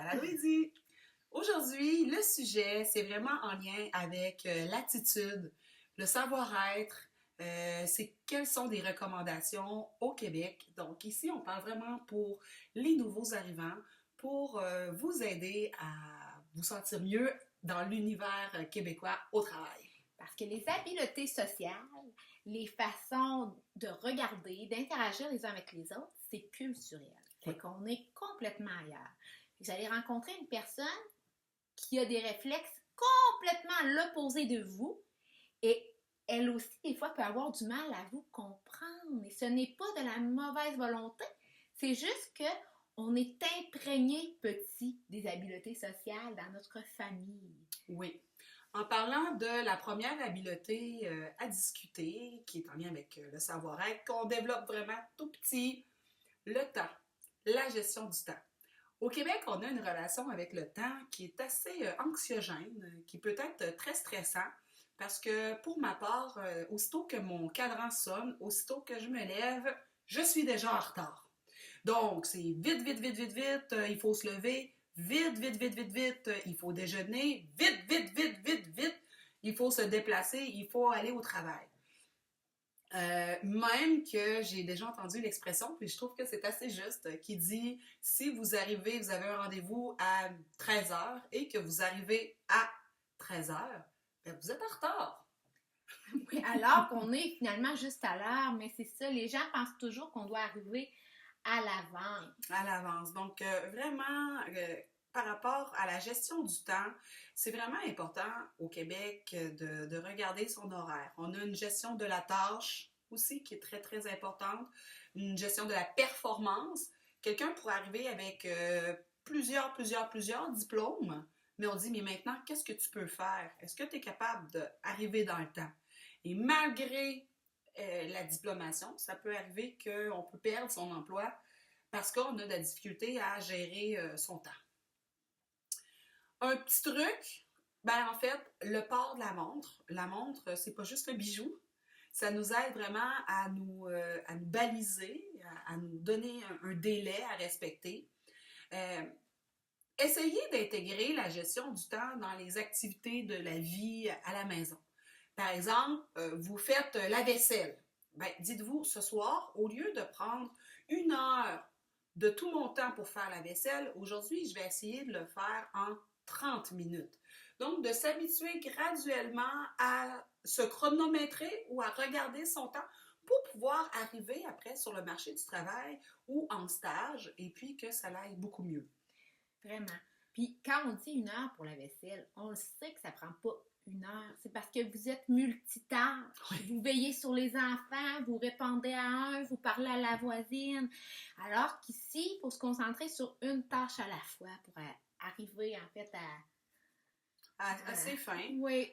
Balado Eddy. Aujourd'hui, le sujet, c'est vraiment en lien avec l'attitude, le savoir-être. C'est quelles sont des recommandations au Québec. Donc ici, on parle vraiment pour les nouveaux arrivants, pour vous aider à vous sentir mieux dans l'univers québécois au travail. Parce que les habiletés sociales, les façons de regarder, d'interagir les uns avec les autres, c'est culturel. Fait qu'on est complètement ailleurs. Vous allez rencontrer une personne qui a des réflexes complètement à l'opposé de vous et elle aussi, des fois, peut avoir du mal à vous comprendre. Et ce n'est pas de la mauvaise volonté, c'est juste que on est imprégné petit des habiletés sociales dans notre famille. Oui. En parlant de la première habileté à discuter, qui est en lien avec le savoir-être, qu'on développe vraiment tout petit, le temps, la gestion du temps. Au Québec, on a une relation avec le temps qui est assez anxiogène, qui peut être très stressant, parce que pour ma part, aussitôt que mon cadran sonne, aussitôt que je me lève, je suis déjà en retard. Donc, c'est vite, vite, vite, vite, vite, il faut se lever, vite, vite, vite, vite, vite, il faut déjeuner, vite, vite, vite, vite, vite, il faut se déplacer, il faut aller au travail. Même que j'ai déjà entendu l'expression, puis je trouve que c'est assez juste, qui dit si vous arrivez, vous avez un rendez-vous à 13h et que vous arrivez à 13h, ben vous êtes en retard. Oui, alors qu'on est finalement juste à l'heure, mais c'est ça, les gens pensent toujours qu'on doit arriver à l'avance. À l'avance. Donc, vraiment, par rapport à la gestion du temps, c'est vraiment important au Québec de regarder son horaire. On a une gestion de la tâche aussi qui est très, très importante, une gestion de la performance. Quelqu'un pourrait arriver avec plusieurs diplômes, mais on dit, mais maintenant, qu'est-ce que tu peux faire? Est-ce que tu es capable d'arriver dans le temps? Et malgré la diplomation, ça peut arriver qu'on peut perdre son emploi parce qu'on a de la difficulté à gérer son temps. Un petit truc, ben en fait, le port de la montre. La montre, c'est pas juste un bijou. Ça nous aide vraiment à nous baliser, à nous donner un délai à respecter. Essayez d'intégrer la gestion du temps dans les activités de la vie à la maison. Par exemple, vous faites la vaisselle. Ben, dites-vous, ce soir, au lieu de prendre 1 heure de tout mon temps pour faire la vaisselle, aujourd'hui, je vais essayer de le faire en 30 minutes. Donc, de s'habituer graduellement à se chronométrer ou à regarder son temps pour pouvoir arriver après sur le marché du travail ou en stage et puis que ça aille beaucoup mieux. Vraiment. Puis quand on dit 1 heure pour la vaisselle, on le sait que ça prend pas 1 heure. C'est parce que vous êtes multitâche. Oui. Vous veillez sur les enfants, vous répondez à un, vous parlez à la voisine. Alors qu'ici, il faut se concentrer sur une tâche à la fois pour arriver en fait à ses fins. Oui.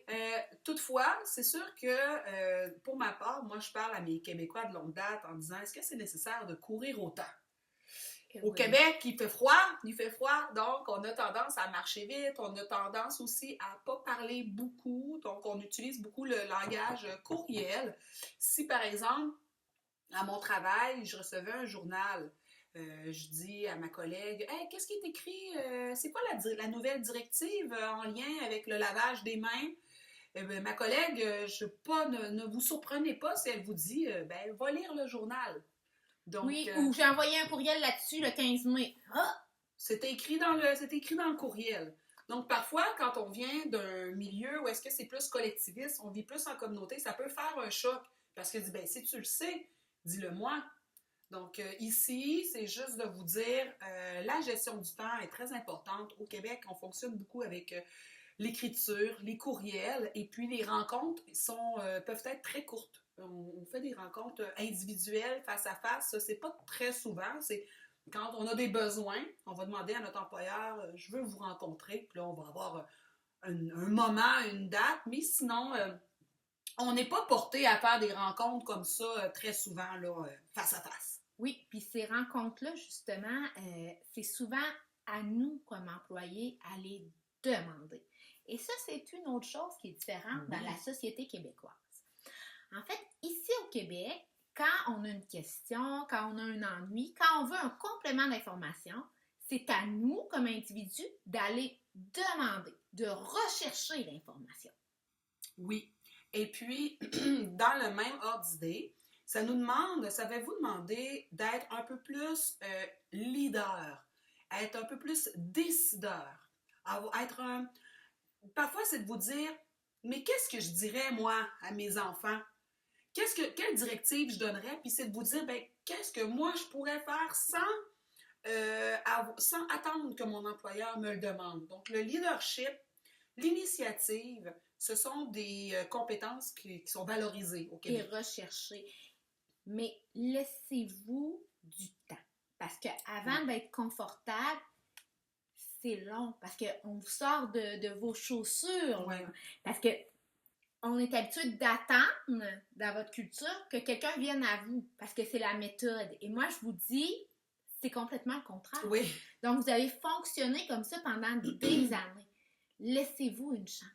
Toutefois, c'est sûr que pour ma part, moi je parle à mes Québécois de longue date en disant est-ce que c'est nécessaire de courir autant? Au Québec, il fait froid, donc on a tendance à marcher vite, on a tendance aussi à pas parler beaucoup, donc on utilise beaucoup le langage courriel. Si par exemple, à mon travail, je recevais un journal, je dis à ma collègue, hey, qu'est-ce qui est écrit, c'est quoi la nouvelle directive en lien avec le lavage des mains? Ma collègue, ne vous surprenez pas si elle vous dit, va lire le journal. Donc, oui, ou j'ai envoyé un courriel là-dessus le 15 mai. Ah! C'était écrit dans le courriel. Donc, parfois, quand on vient d'un milieu où est-ce que c'est plus collectiviste, on vit plus en communauté, ça peut faire un choc. Parce que, si tu le sais, dis-le-moi. Donc, ici, c'est juste de vous dire, la gestion du temps est très importante. Au Québec, on fonctionne beaucoup avec l'écriture, les courriels, et puis les rencontres peuvent être très courtes. On fait des rencontres individuelles, face à face. Ça, c'est pas très souvent. C'est quand on a des besoins, on va demander à notre employeur « Je veux vous rencontrer ». Puis là, on va avoir un moment, une date. Mais sinon, on n'est pas porté à faire des rencontres comme ça très souvent, là, face à face. Oui, puis ces rencontres-là, justement, c'est souvent à nous, comme employés, à les demander. Et ça, c'est une autre chose qui est différente dans la société québécoise. En fait, ici au Québec, quand on a une question, quand on a un ennui, quand on veut un complément d'information, C'est à nous, comme individus, d'aller demander, de rechercher l'information. Oui. Et puis, dans le même ordre d'idée, ça va vous demander d'être un peu plus leader, être un peu plus décideur, parfois c'est de vous dire, mais qu'est-ce que je dirais moi à mes enfants? Quelle directive je donnerais? Puis c'est de vous dire, ben, qu'est-ce que moi je pourrais faire sans attendre que mon employeur me le demande. Donc le leadership, l'initiative, ce sont des compétences qui sont valorisées au Et Québec. rechercher. Mais laissez-vous du temps. Parce qu'avant d'être confortable, c'est long. Parce qu'on vous sort de vos chaussures. Ouais. Parce que on est habitué d'attendre dans votre culture que quelqu'un vienne à vous. Parce que c'est la méthode. Et moi, je vous dis, c'est complètement le contraire. Oui. Donc, vous avez fonctionné comme ça pendant des années. Laissez-vous une chance.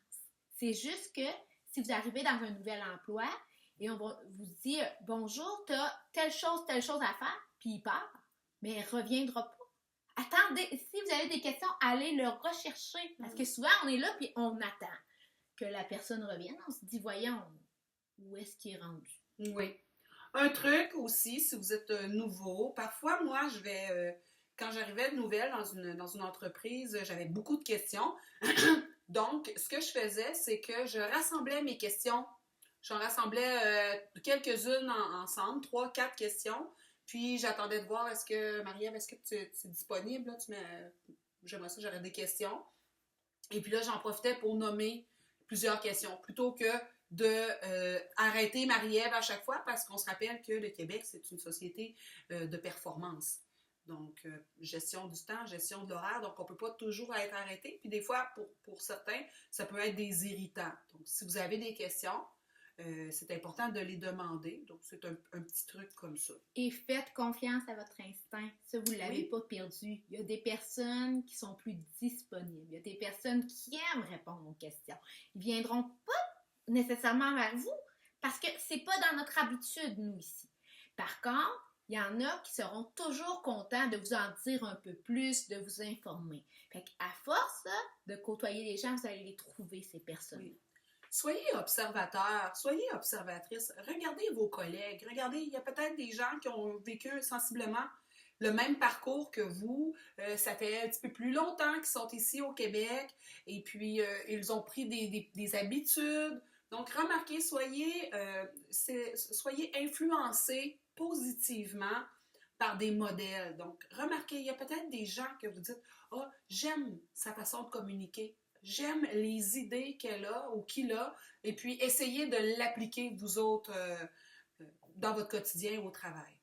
C'est juste que si vous arrivez dans un nouvel emploi et on va vous dire « Bonjour, tu as telle chose à faire », puis il part, mais il ne reviendra pas. Attendez, si vous avez des questions, allez le rechercher. Parce que souvent, on est là puis on attend que la personne revienne. On se dit « Voyons, où est-ce qu'il est rendu? » Oui. Un truc aussi, si vous êtes nouveau, parfois, moi, quand j'arrivais de nouvelle dans une entreprise, j'avais beaucoup de questions. Donc, ce que je faisais, c'est que je rassemblais mes questions. J'en rassemblais quelques-unes ensemble, 3, 4 questions. Puis, j'attendais de voir, Marie-Ève, est-ce que tu es disponible? Là, j'aimerais ça, j'aurais des questions. Et puis là, j'en profitais pour nommer plusieurs questions, plutôt que de arrêter Marie-Ève à chaque fois, parce qu'on se rappelle que le Québec, c'est une société de performance. Donc, gestion du temps, gestion de l'horaire, donc on ne peut pas toujours être arrêté. Puis des fois, pour certains, ça peut être des irritants. Donc, si vous avez des questions, c'est important de les demander. Donc, c'est un petit truc comme ça. Et faites confiance à votre instinct. Ça, vous ne l'avez pas perdu. Il y a des personnes qui sont plus disponibles. Il y a des personnes qui aiment répondre aux questions. Ils ne viendront pas nécessairement vers vous parce que ce n'est pas dans notre habitude, nous, ici. Par contre, il y en a qui seront toujours contents de vous en dire un peu plus, de vous informer. Fait qu'à force de côtoyer les gens, vous allez les trouver, ces personnes. Oui. Soyez observateur, soyez observatrice. Regardez vos collègues. Regardez, il y a peut-être des gens qui ont vécu sensiblement le même parcours que vous. Ça fait un petit peu plus longtemps qu'ils sont ici au Québec et puis ils ont pris des habitudes. Donc, remarquez, soyez influencés positivement par des modèles. Donc, remarquez, il y a peut-être des gens que vous dites « Ah, j'aime sa façon de communiquer. J'aime les idées qu'elle a ou qu'il a. » Et puis, essayez de l'appliquer, vous autres, dans votre quotidien au travail.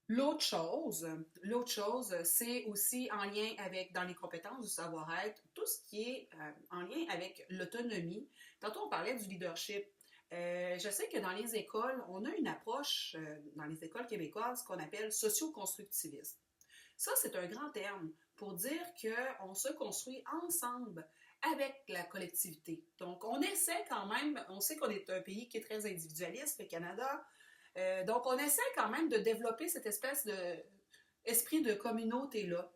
L'autre chose, c'est aussi en lien avec, dans les compétences du savoir-être, tout ce qui est en lien avec l'autonomie. Tantôt, on parlait du leadership. Je sais que dans les écoles, on a une approche, dans les écoles québécoises, qu'on appelle socio-constructiviste. Ça, c'est un grand terme pour dire qu'on se construit ensemble avec la collectivité. Donc, on essaie quand même, on sait qu'on est un pays qui est très individualiste, le Canada, donc on essaie quand même de développer cette espèce d'esprit de communauté-là.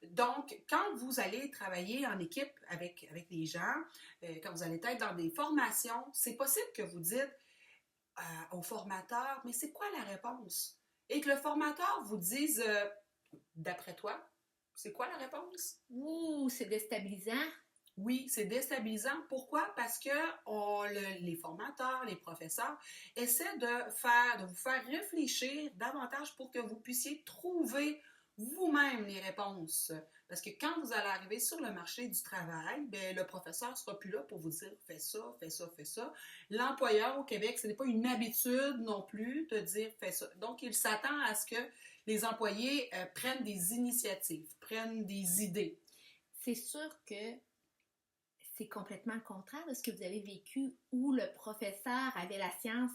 Donc, quand vous allez travailler en équipe avec les gens, quand vous allez être dans des formations, c'est possible que vous dites au formateur, mais c'est quoi la réponse? Et que le formateur vous dise, d'après toi, c'est quoi la réponse? Ouh, c'est déstabilisant. Oui, c'est déstabilisant. Pourquoi? Parce que les formateurs, les professeurs essaient de vous faire réfléchir davantage pour que vous puissiez trouver vous-même les réponses. Parce que quand vous allez arriver sur le marché du travail, bien, le professeur ne sera plus là pour vous dire « fais ça, fais ça, fais ça ». L'employeur au Québec, ce n'est pas une habitude non plus de dire « fais ça ». Donc, il s'attend à ce que les employés prennent des initiatives, prennent des idées. C'est sûr que c'est complètement le contraire de ce que vous avez vécu où le professeur avait la science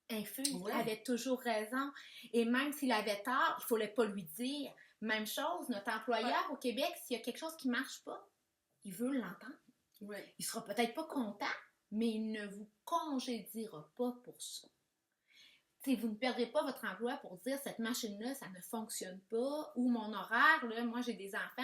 infuse, avait toujours raison. Et même s'il avait tort, il ne fallait pas lui dire. Même chose, notre employeur au Québec, s'il y a quelque chose qui ne marche pas, il veut l'entendre. Il ne sera peut-être pas content, mais il ne vous congédiera pas pour ça. vous ne perdrez pas votre emploi pour dire cette machine-là, ça ne fonctionne pas, ou mon horaire, là, moi j'ai des enfants,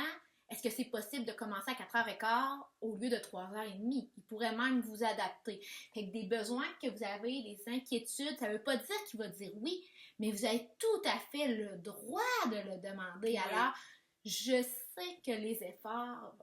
est-ce que c'est possible de commencer à 4h15 au lieu de 3h30? Ils pourraient même vous adapter. Fait que des besoins que vous avez, des inquiétudes, ça ne veut pas dire qu'il va dire oui, mais vous avez tout à fait le droit de le demander. Oui. Alors, je sais que les efforts,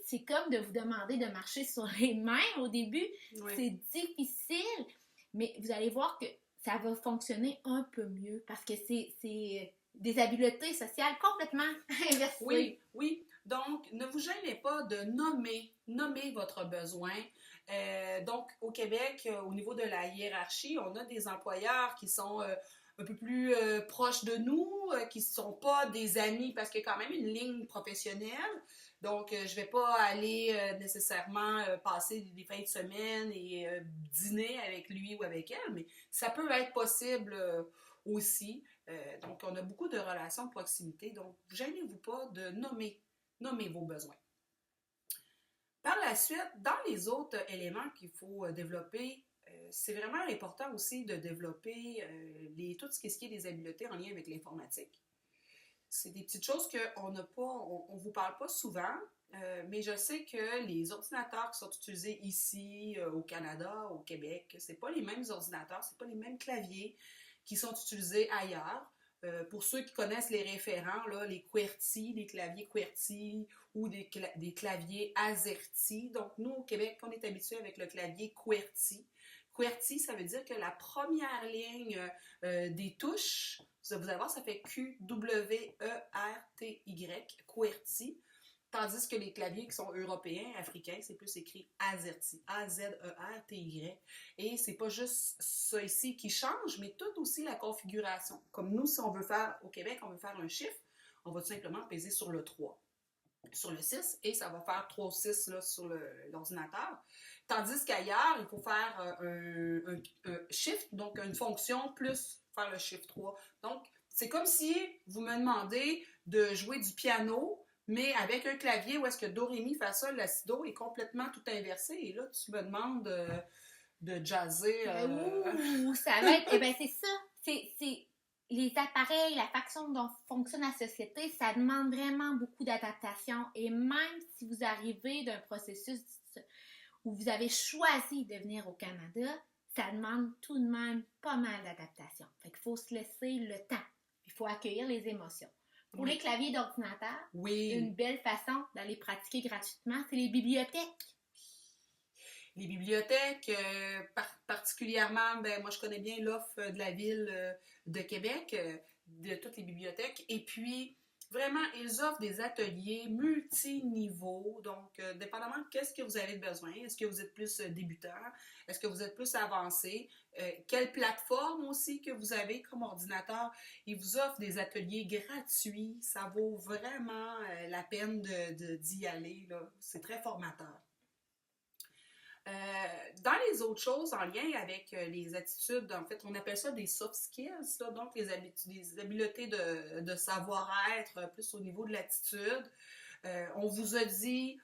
c'est comme de vous demander de marcher sur les mains au début. Oui. C'est difficile, mais vous allez voir que ça va fonctionner un peu mieux parce que c'est des habiletés sociales complètement inversées. Oui, oui. Donc, ne vous gênez pas de nommer votre besoin. Donc, au Québec, au niveau de la hiérarchie, on a des employeurs qui sont un peu plus proches de nous, qui ne sont pas des amis, parce qu'il y a quand même une ligne professionnelle. Donc, je ne vais pas aller nécessairement passer des fins de semaine et dîner avec lui ou avec elle, mais ça peut être possible aussi. Donc, on a beaucoup de relations de proximité. Donc, gênez-vous pas de nommer vos besoins. Par la suite, dans les autres éléments qu'il faut développer, c'est vraiment important aussi de développer tout ce qui est des habiletés en lien avec l'informatique. C'est des petites choses qu'on n'a pas, on ne vous parle pas souvent, mais je sais que les ordinateurs qui sont utilisés ici, au Canada, au Québec, c'est pas les mêmes ordinateurs, c'est pas les mêmes claviers qui sont utilisés ailleurs. Pour ceux qui connaissent les référents, là, les QWERTY, les claviers QWERTY ou des claviers AZERTY. Donc, nous, au Québec, on est habitué avec le clavier QWERTY. QWERTY, ça veut dire que la première ligne des touches, vous allez voir, ça fait Q-W-E-R-T-Y, QWERTY. Tandis que les claviers qui sont européens, africains, c'est plus écrit AZERTY, A-Z-E-R-T-Y. Et c'est pas juste ça ici qui change, mais tout aussi la configuration. Comme nous, si on veut faire, au Québec, on veut faire un chiffre, on va tout simplement peser sur le 3, sur le 6, et ça va faire 3-6 là, sur l'ordinateur. Tandis qu'ailleurs, il faut faire un shift, donc une fonction, plus faire le chiffre 3. Donc, c'est comme si vous me demandez de jouer du piano, mais avec un clavier où est-ce que Do, Ré, Mi, Fa, Sol, La, Si, Do est complètement tout inversé. Et là, tu me demandes de jazzer. Ouh, ça va être... Eh bien, c'est ça. C'est les appareils, la façon dont fonctionne la société, ça demande vraiment beaucoup d'adaptation. Et même si vous arrivez d'un processus où vous avez choisi de venir au Canada, ça demande tout de même pas mal d'adaptation. Fait qu'il faut se laisser le temps. Il faut accueillir les émotions. Pour les claviers d'ordinateur, une belle façon d'aller pratiquer gratuitement, c'est les bibliothèques. Les bibliothèques, particulièrement, moi je connais bien l'offre de la ville de Québec, de toutes les bibliothèques. Et puis, vraiment, ils offrent des ateliers multiniveaux. Donc, dépendamment de qu'est-ce que vous avez besoin, est-ce que vous êtes plus débutant, est-ce que vous êtes plus avancé, quelle plateforme aussi que vous avez comme ordinateur. Ils vous offrent des ateliers gratuits. Ça vaut vraiment la peine d'y aller, là. C'est très formateur. Dans les autres choses en lien avec les attitudes, en fait, on appelle ça des soft skills, là, donc les habiletés de savoir-être, plus au niveau de l'attitude. On vous a dit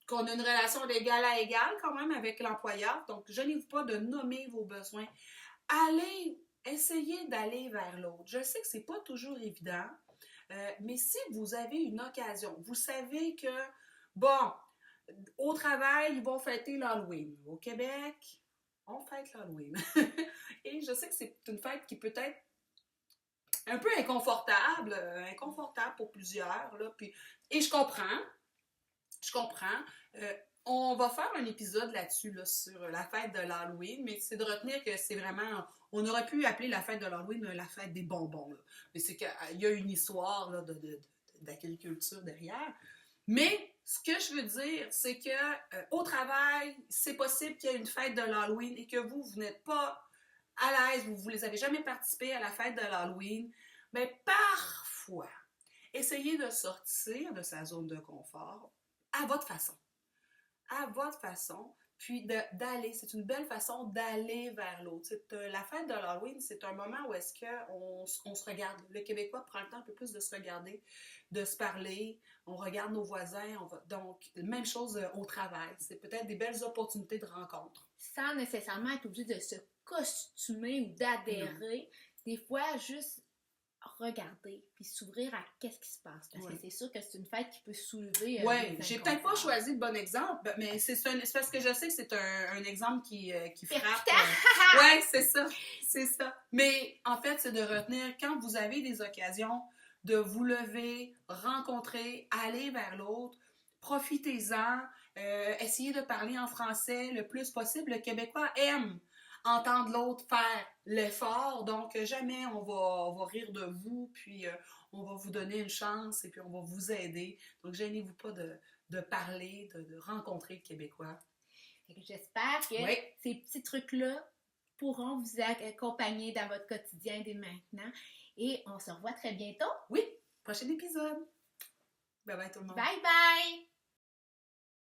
qu'on a une relation d'égal à égal quand même avec l'employeur, donc gênez-vous pas de nommer vos besoins. Essayez d'aller vers l'autre. Je sais que c'est pas toujours évident, mais si vous avez une occasion, vous savez que, bon, au travail, ils vont fêter l'Halloween. Au Québec, on fête l'Halloween. Et je sais que c'est une fête qui peut être un peu inconfortable pour plusieurs. Là. Et je comprends. On va faire un épisode là-dessus, là, sur la fête de l'Halloween, mais c'est de retenir que c'est vraiment... On aurait pu appeler la fête de l'Halloween la fête des bonbons. Là. Mais c'est qu'il y a une histoire là, d'agriculture derrière. Mais ce que je veux dire, c'est que au travail, c'est possible qu'il y ait une fête de l'Halloween et que vous n'êtes pas à l'aise, vous n'avez jamais participé à la fête de l'Halloween. Mais parfois, essayez de sortir de sa zone de confort à votre façon. À votre façon, puis d'aller. C'est une belle façon d'aller vers l'autre. La fête de l'Halloween, c'est un moment où est-ce qu'on se regarde. Le Québécois prend le temps un peu plus de se regarder, de se parler. On regarde nos voisins. Donc, même chose au travail. C'est peut-être des belles opportunités de rencontre. Sans nécessairement être obligé de se costumer ou d'adhérer. Des fois, juste regarder puis s'ouvrir à qu'est-ce qui se passe. Parce que c'est sûr que c'est une fête qui peut soulever. Oui, j'ai peut-être pas choisi le bon exemple, mais c'est parce que je sais que c'est un exemple qui frappe. Oui, c'est ça. C'est ça. Mais en fait, c'est de retenir quand vous avez des occasions de vous lever, rencontrer, aller vers l'autre, profitez-en, essayez de parler en français le plus possible. Le Québécois aime entendre l'autre faire l'effort, donc jamais on va rire de vous, puis on va vous donner une chance et puis on va vous aider. Donc gênez-vous pas de parler, de rencontrer le Québécois. J'espère que ces petits trucs-là pourront vous accompagner dans votre quotidien dès maintenant. Et on se revoit très bientôt. Oui, prochain épisode. Bye bye tout le monde. Bye bye!